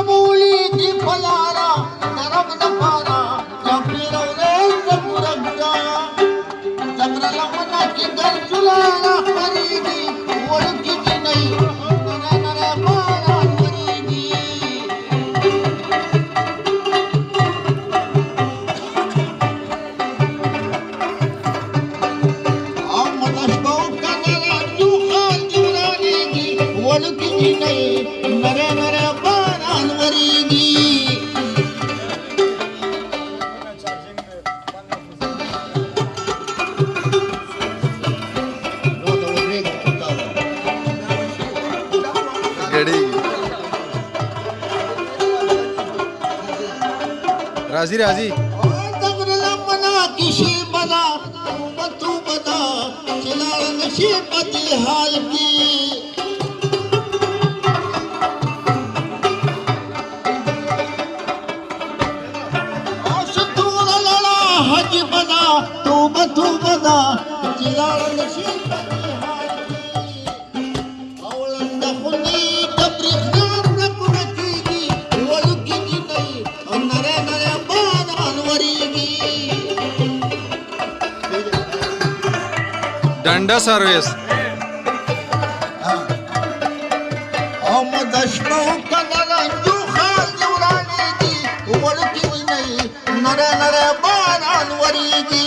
कबूली की फलारा नरम नफारा या फिरौने जबुरा बुरा जबरला मना की गरजुलारा फरीदी ओळखी की नाही नरे नरे बारा फरीदी अमदशबो कनरा जुखाल जुरानी की ओळखी की नाही नरे नरे बारा फरीदी राजी राजी जबरला मना किसी बना तू बता चला नसीबती हाल की हज बना तू बना चला नसीबती हाल की औलंद खुनी तब्रिख नकुरती वलुकी की नहीं नरे नरे बानवरीगी डंडा सर्विस अमदशबो कनरा जुखाल जुरानी की वलुकी की नहीं नरे नरे बानवरीगी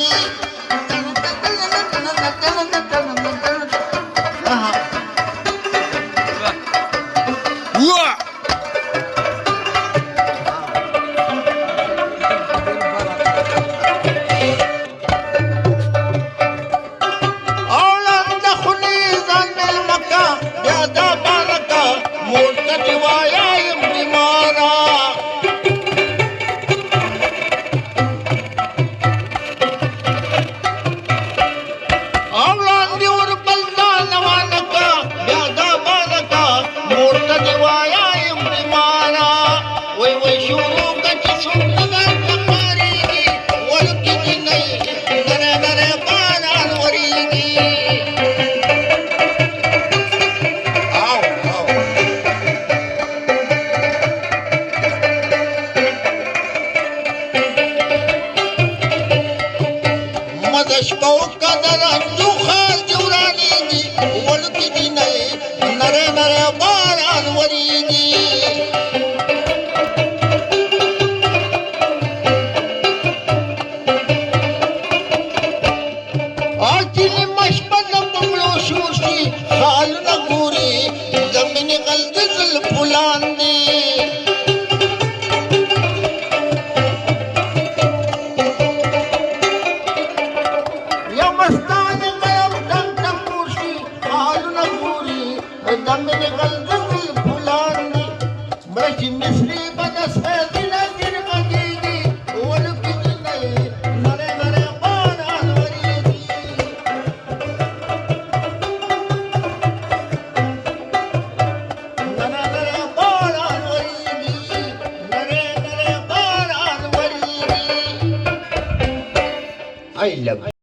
मदशबो कनरा जुखाल जुरानी की वलुकी की नहीं नरे नरे बानवरीगी आखिरी मशबन बमलो शूशी खाल नगूरी जमीन गलगल फुलांदी या मस्तान गयम टंग टंगूशी खाल नगूरी जमीन गलगल फुलांदी मशी मिश्री बनस है दिन गिर गजीगी ओलकी की नहीं नरे नरे बानवरीगी नरे नरे बानवरीगी नरे नरे बानवरीगी I love